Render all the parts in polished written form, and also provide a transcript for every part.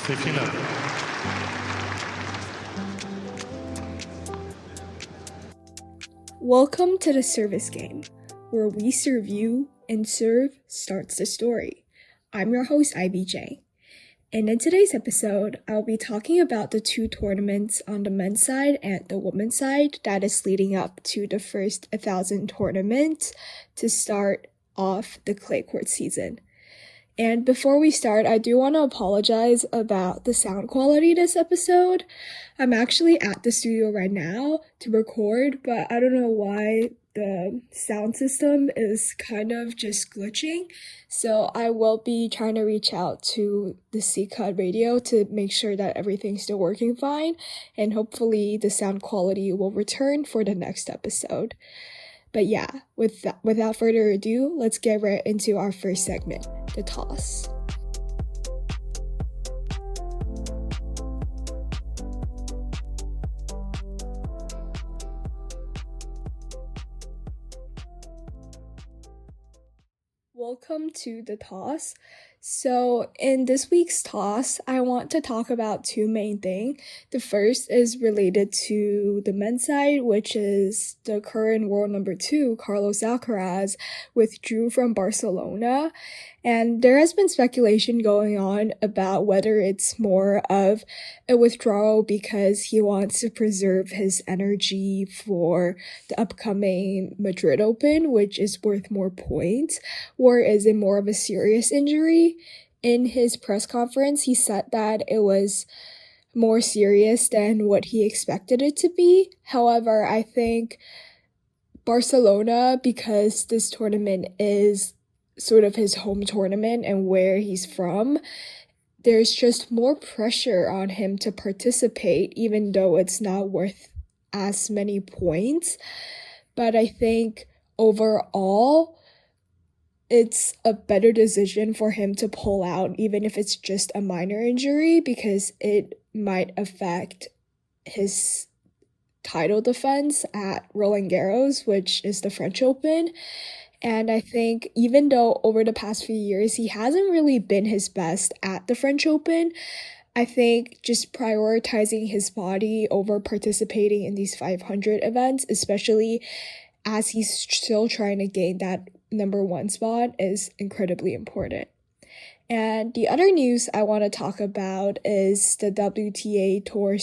Ces finales. Welcome to the Service Game, where we serve you and serve starts the story. I'm your host, IBJ. And in today's episode, I'll be talking about the two tournaments on the men's side and the women's side that is leading up to the first 1,000 tournament to start off the clay court season. And before we start, I do want to apologize about the sound quality this episode. I'm actually at the studio right now to record, but I don't know why the sound system is kind of just glitching. So I will be trying to reach out to the C-Cut radio to make sure that everything's still working fine, and hopefully the sound quality will return for the next episode. But yeah, without further ado, let's get right into our first segment, the toss. Welcome to the toss. So in this week's toss, I want to talk about two main things. The first is related to the men's side, which is the current world number 2, Carlos Alcaraz, withdrew from Barcelona. And there has been speculation going on about whether it's more of a withdrawal because he wants to preserve his energy for the upcoming Madrid Open, which is worth more points, or is it more of a serious injury? In his press conference, he said that it was more serious than what he expected it to be. However, I think Barcelona, because this tournament is sort of his home tournament and where he's from, there's just more pressure on him to participate, even though it's not worth as many points. But I think overall, it's a better decision for him to pull out, even if it's just a minor injury, because it might affect his title defense at Roland Garros, which is the French Open. And I think even though over the past few years he hasn't really been his best at the French Open, I think just prioritizing his body over participating in these 500 events, especially as he's still trying to gain that number 1 spot, is incredibly important. And the other news I want to talk about is the WTA Tour,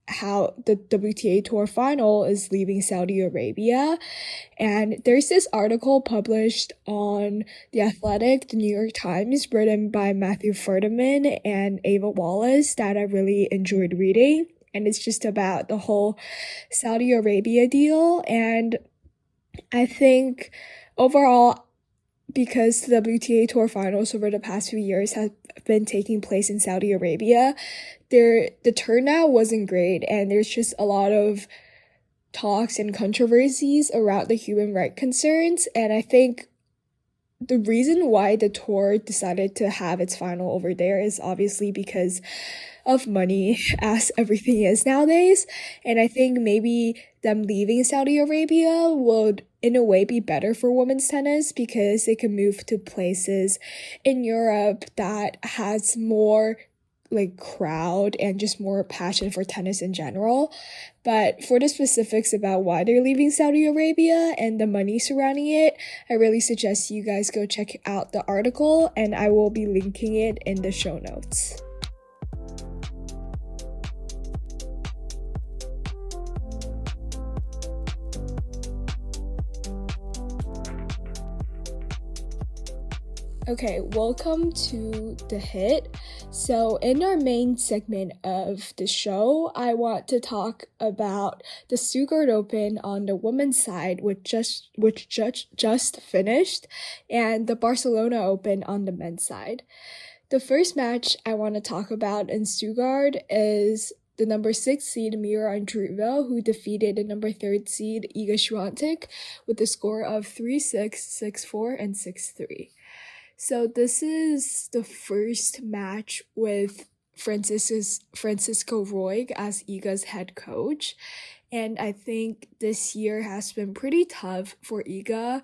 how the WTA Tour Final is leaving Saudi Arabia. And there's this article published on The Athletic, the New York Times, written by Matthew Furtiman and Ava Wallace that I really enjoyed reading. And it's just about the whole Saudi Arabia deal. And I think overall, because the WTA Tour Finals over the past few years have been taking place in Saudi Arabia, the turnout wasn't great, and there's just a lot of talks and controversies around the human rights concerns. And I think the reason why the tour decided to have its final over there is obviously because of money, as everything is nowadays. And I think maybe them leaving Saudi Arabia would in a way be better for women's tennis because they can move to places in Europe that has more crowd and just more passion for tennis in general. But for the specifics about why they're leaving Saudi Arabia and the money surrounding it, I really suggest you guys go check out the article, and I will be linking it in the show notes. Okay, welcome to The Hit. So in our main segment of the show, I want to talk about the Stuttgart Open on the women's side, which just finished, and the Barcelona Open on the men's side. The first match I want to talk about in Stuttgart is the number 6 seed Mirra Andreeva, who defeated the number 3 seed Iga Swiatek with a score of 3-6, 6-4, and 6-3. So this is the first match with Francisco Roig as Iga's head coach. And I think this year has been pretty tough for Iga.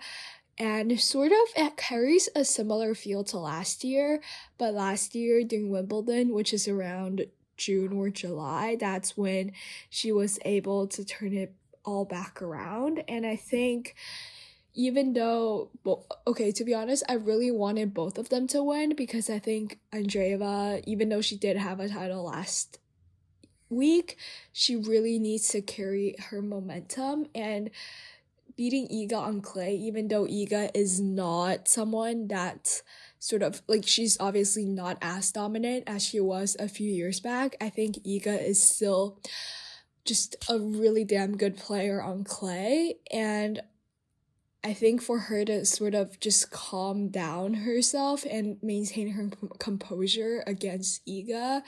and sort of it carries a similar feel to last year, but last year during Wimbledon, which is around June or July, that's when she was able to turn it all back around. And I think even though, okay, to be honest, I really wanted both of them to win because I think Andreeva, even though she did have a title last week, she really needs to carry her momentum, and beating Iga on clay, even though Iga is not someone that's sort of like, she's obviously not as dominant as she was a few years back, I think Iga is still just a really damn good player on clay, and I think for her to sort of just calm down herself and maintain her composure against Iga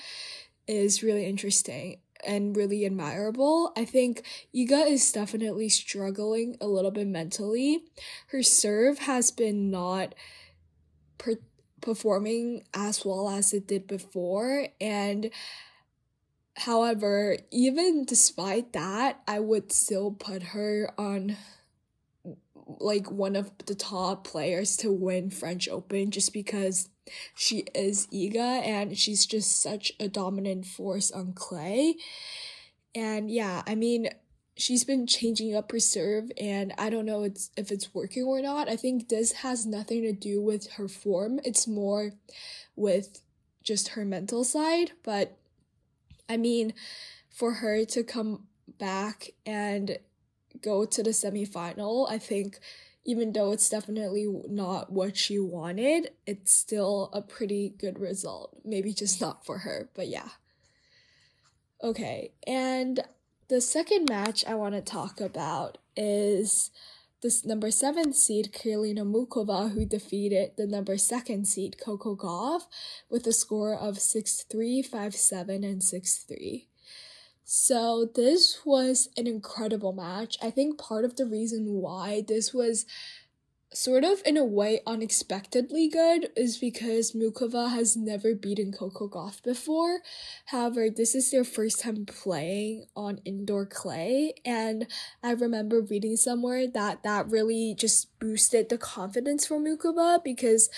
is really interesting and really admirable. I think Iga is definitely struggling a little bit mentally. Her serve has been not performing as well as it did before, and however, even despite that, I would still put her on like one of the top players to win French Open just because she is Iga and she's just such a dominant force on clay. And yeah, I mean, she's been changing up her serve, and I don't know if it's working or not. I think this has nothing to do with her form. It's more with just her mental side. But I mean, for her to come back and go to the semifinal, I think even though it's definitely not what she wanted, it's still a pretty good result. Maybe just not for her, but yeah. Okay, and the second match I want to talk about is this number 7 seed Karolina Muchova, who defeated the number 2 seed Coco Gauff with a score of 6-3, 5-7, and 6-3. So this was an incredible match. I think part of the reason why this was sort of in a way unexpectedly good is because Muchova has never beaten Coco Gauff before. However, this is their first time playing on indoor clay, and I remember reading somewhere that really just boosted the confidence for Muchova because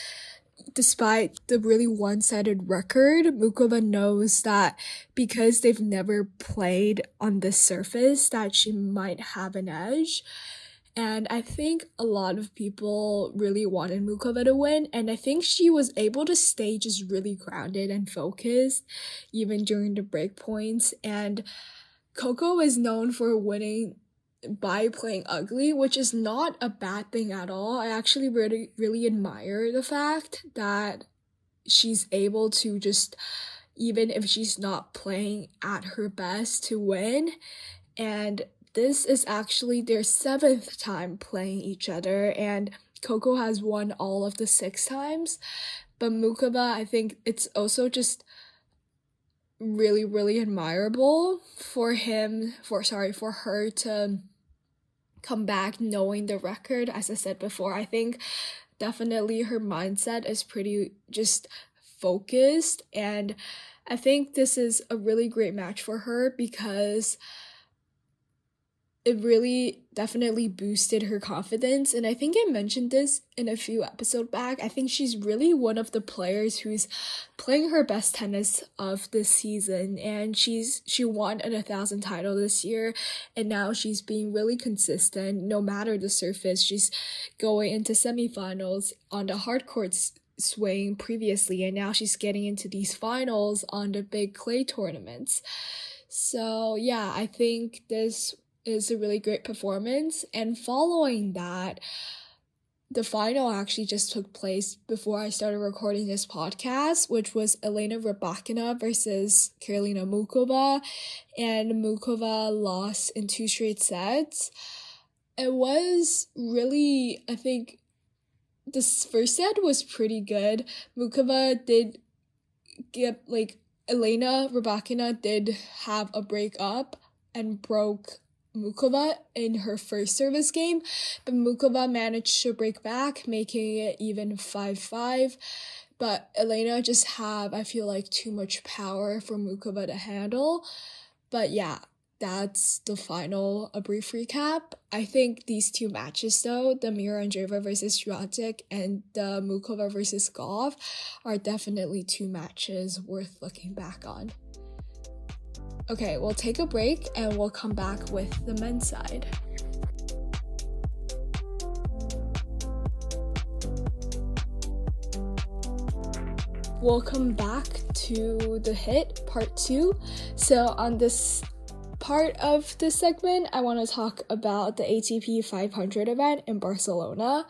despite the really one-sided record, Muchova knows that because they've never played on this surface that she might have an edge. And I think a lot of people really wanted Muchova to win, and I think she was able to stay just really grounded and focused even during the break points. And Coco is known for winning by playing ugly, which is not a bad thing at all. I actually really admire the fact that she's able to just, even if she's not playing at her best, to win. And this is actually their 7th time playing each other, and Coco has won all of the 6 times. But Muchova, I think it's also just really, really admirable for her to come back knowing the record. As I said before, I think definitely her mindset is pretty just focused, and I think this is a really great match for her because it really definitely boosted her confidence. And I think I mentioned this in a few episodes back. I think she's really one of the players who's playing her best tennis of this season, and she won an 1,000 title this year, and now she's being really consistent no matter the surface. She's going into semifinals on the hard courts swing previously, and now she's getting into these finals on the big clay tournaments. So yeah, I think this is a really great performance. And following that, the final actually just took place before I started recording this podcast, which was Elena Rybakina versus Karolina Muchova, and Muchova lost in 2 straight sets. It was really, I think, this first set was pretty good. Muchova did get, Elena Rybakina did have a breakup and broke Muchova in her first service game, but Muchova managed to break back, making it even 5-5. But Elena just have, I feel like, too much power for Muchova to handle. But yeah, that's the final, a brief recap. I think these two matches though, the Mirra Andreeva versus Swiatek and the Muchova versus Gauff, are definitely two matches worth looking back on. Okay, we'll take a break and we'll come back with the men's side. Welcome back to The Hit Part 2. So on this part of this segment, I want to talk about the ATP 500 event in Barcelona.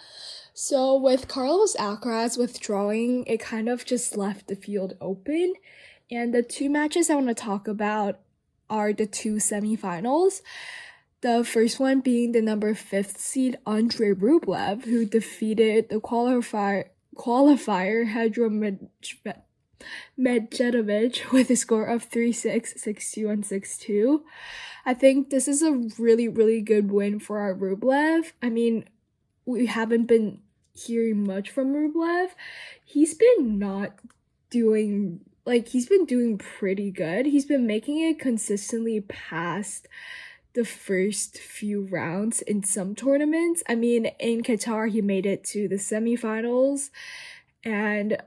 So with Carlos Alcaraz withdrawing, it kind of just left the field open. And the two matches I want to talk about are the two semifinals. The first one being the number 5th seed Andrei Rublev, who defeated the qualifier Hedro Medjedovic with a score of 3-6, 6-2, and 6-2. I think this is a really, really good win for our Rublev. I mean, we haven't been hearing much from Rublev. He's been doing pretty good. He's been making it consistently past the first few rounds in some tournaments. I mean, in Qatar, he made it to the semifinals, and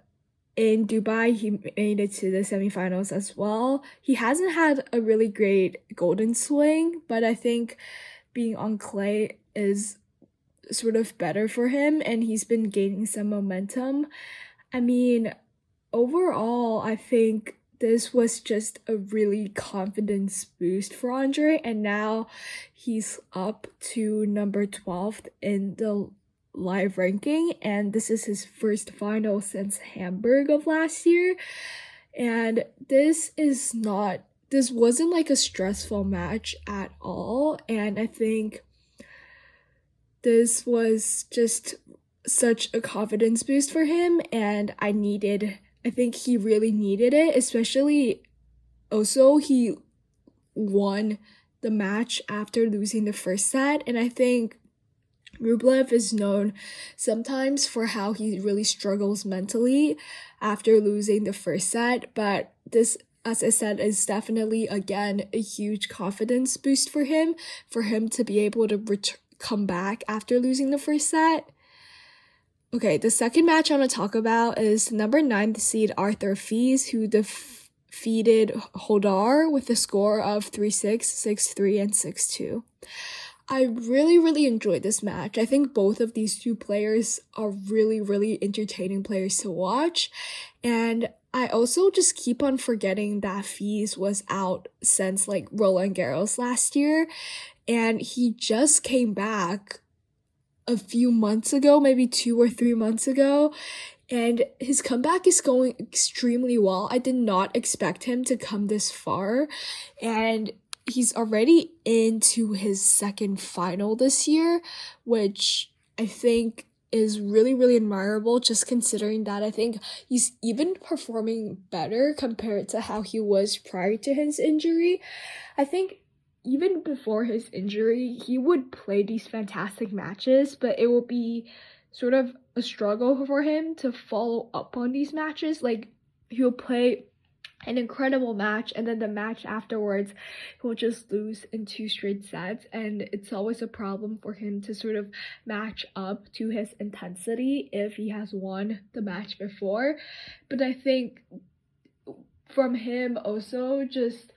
in Dubai, he made it to the semifinals as well. He hasn't had a really great golden swing, but I think being on clay is sort of better for him, and he's been gaining some momentum. I mean, overall, I think this was just a really confidence boost for Andre, and now he's up to number 12th in the live ranking, and this is his first final since Hamburg of last year. And this wasn't like a stressful match at all, and I think this was just such a confidence boost for him, and I think he really needed it, especially also he won the match after losing the first set, and I think Rublev is known sometimes for how he really struggles mentally after losing the first set, but this, as I said, is definitely, again, a huge confidence boost for him to be able to come back after losing the first set. Okay, the second match I want to talk about is number 9th seed Arthur Fils, who defeated Hodar with a score of 3-6, 6-3, and 6-2. I really, really enjoyed this match. I think both of these two players are really, really entertaining players to watch. And I also just keep on forgetting that Fils was out since like Roland Garros last year. And he just came back a few months ago, maybe 2 or 3 months ago. And his comeback is going extremely well. I did not expect him to come this far. And he's already into his second final this year, which I think is really, really admirable, just considering that I think he's even performing better compared to how he was prior to his injury. I think even before his injury, he would play these fantastic matches, but it will be sort of a struggle for him to follow up on these matches. Like, he'll play an incredible match, and then the match afterwards he'll just lose in 2 straight sets, and it's always a problem for him to sort of match up to his intensity if he has won the match before. But I think from him also just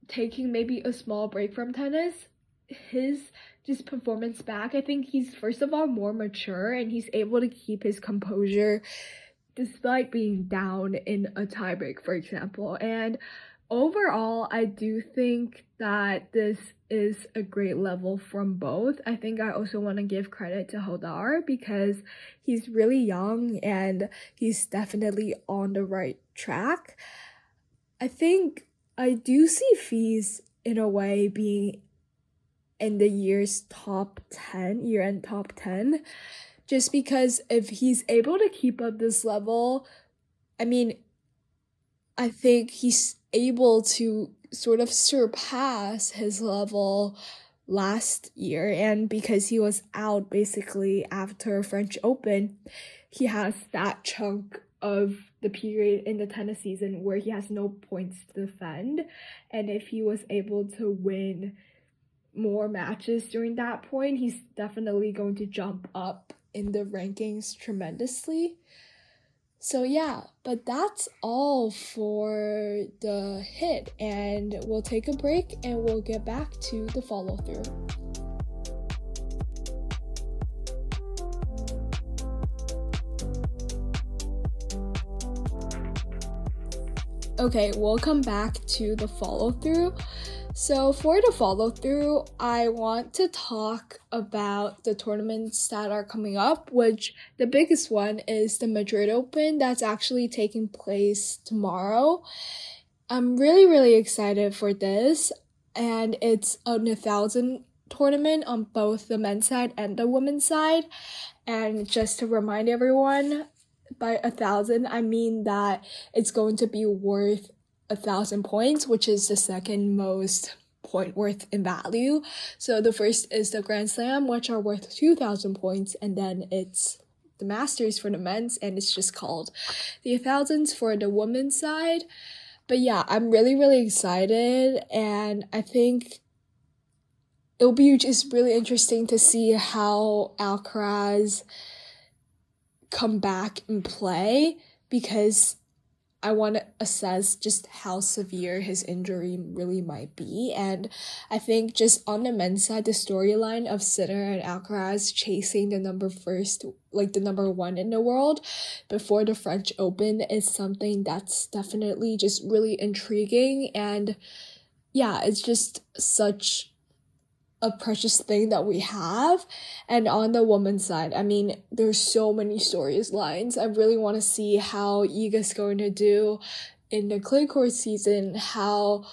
taking maybe a small break from tennis, his just performance back, I think he's first of all more mature, and he's able to keep his composure despite being down in a tiebreak, for example. And overall, I do think that this is a great level from both. I think I also want to give credit to Hodar because he's really young and he's definitely on the right track. I think I do see Fils in a way being in the year's year-end top 10. Just because if he's able to keep up this level, I mean, I think he's able to sort of surpass his level last year. And because he was out basically after French Open, he has that chunk of the period in the tennis season where he has no points to defend, and if he was able to win more matches during that point, he's definitely going to jump up in the rankings tremendously. So yeah, but that's all for the hit, and we'll take a break and we'll get back to the follow through. Okay, welcome back to the follow through. So for the follow through, I want to talk about the tournaments that are coming up, which the biggest one is the Madrid Open that's actually taking place tomorrow. I'm really excited for this, and it's a 1,000 tournament on both the men's side and the women's side. And just to remind everyone, by 1,000, I mean that it's going to be worth 1,000 points, which is the second most point worth in value. So the first is the Grand Slam, which are worth 2,000 points, and then it's the Masters for the men's, and it's just called the 1,000s for the women's side. But yeah, I'm really excited, and I think it'll be just really interesting to see how Alcaraz come back and play, because I want to assess just how severe his injury really might be. And I think just on the men's side, the storyline of Sinner and Alcaraz chasing the number one in the world before the French Open is something that's definitely just really intriguing. And yeah, it's just such a precious thing that we have. And on the women's side, I mean, there's so many storylines. I really want to see how Iga's going to do in the clay court season, how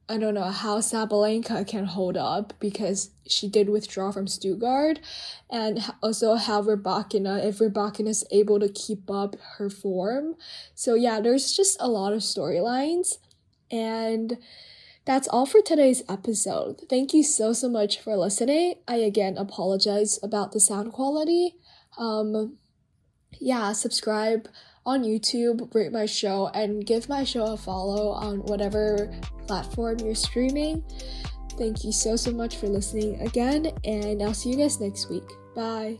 Sabalenka can hold up, because she did withdraw from Stuttgart, and also how if Rybakina is able to keep up her form. So yeah, there's just a lot of storylines, and that's all for today's episode. Thank you so much for listening. I again apologize about the sound quality. Subscribe on YouTube, rate my show, and give my show a follow on whatever platform you're streaming. Thank you so much for listening again, and I'll see you guys next week. Bye.